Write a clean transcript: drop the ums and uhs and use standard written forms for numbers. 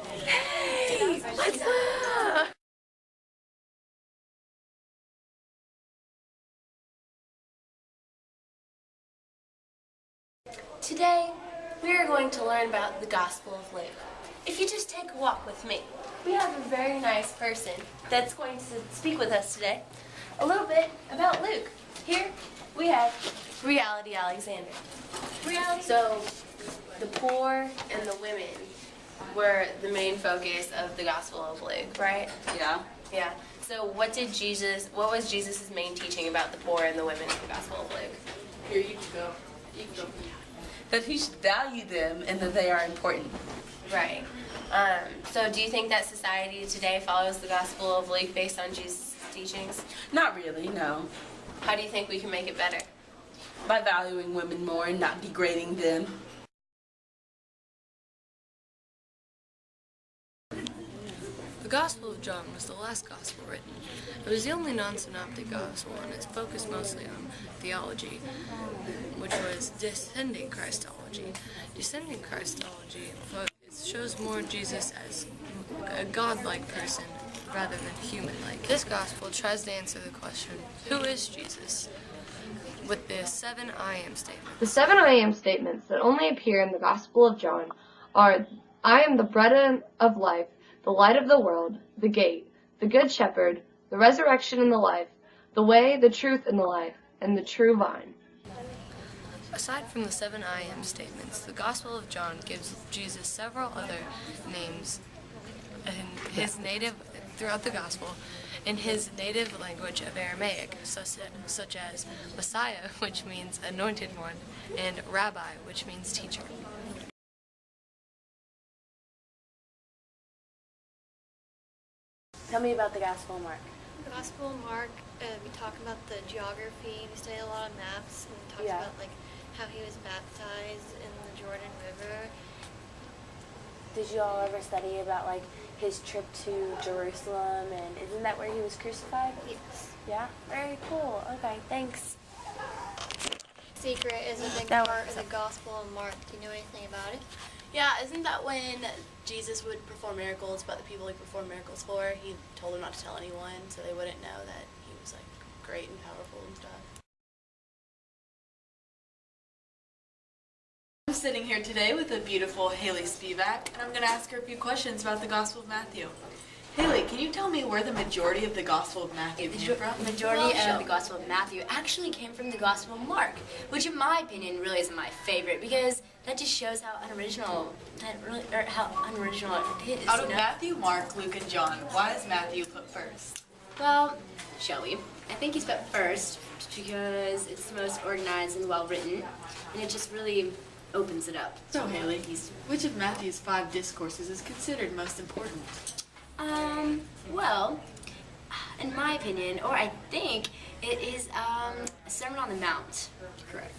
Hey, what's up? Today, we are going to learn about the Gospel of Luke. If you just take a walk with me, we have a very nice person that's going to speak with us today a little bit about Luke. Here, we have Reality Alexander. Reality. So, the poor and the women were the main focus of the Gospel of Luke, right? Yeah. Yeah. So what was Jesus' main teaching about the poor and the women in the Gospel of Luke? Here, you can go. You can go. That he should value them and that they are important. Right. So do you think that society today follows the Gospel of Luke based on Jesus' teachings? Not really, no. How do you think we can make it better? By valuing women more and not degrading them. The Gospel of John was the last Gospel written. It was the only non-synoptic Gospel, and it's focused mostly on theology, which was descending Christology. Descending Christology shows more Jesus as a godlike person rather than human-like. This Gospel tries to answer the question, who is Jesus? With the 7 I am statements. The 7 I am statements that only appear in the Gospel of John are, I am the bread of life, the light of the world, the gate, the good shepherd, the resurrection and the life, the way, the truth, and the life, and the true vine. Aside from the 7 I am statements, the Gospel of John gives Jesus several other names throughout the Gospel in his native language of Aramaic, such as Messiah, which means anointed one, and Rabbi, which means teacher. Tell me about the Gospel of Mark. The Gospel of Mark, we talk about the geography, we study a lot of maps, and we talk about like how he was baptized in the Jordan River. Did you all ever study about like his trip to Jerusalem, and isn't that where he was crucified? Yes. Yeah? Very cool. Okay, thanks. Secret is a big part of the Gospel of Mark. Do you know anything about it? Yeah, isn't that when Jesus would perform miracles, but the people he performed miracles for, he told them not to tell anyone, so they wouldn't know that he was like great and powerful and stuff. I'm sitting here today with the beautiful Haley Spivak, and I'm going to ask her a few questions about the Gospel of Matthew. Haley, can you tell me where the majority of the Gospel of Matthew came from? The majority of the Gospel of Matthew actually came from the Gospel of Mark, which in my opinion really isn't my favorite because that just shows how unoriginal it is. Out of Matthew, Mark, Luke, and John, why is Matthew put first? Well, shall we? I think he's put first because it's the most organized and well written, and it just really opens it up. So Haley, which of Matthew's 5 discourses is considered most important? Well, in my opinion, or I think, it is a Sermon on the Mount. Correct.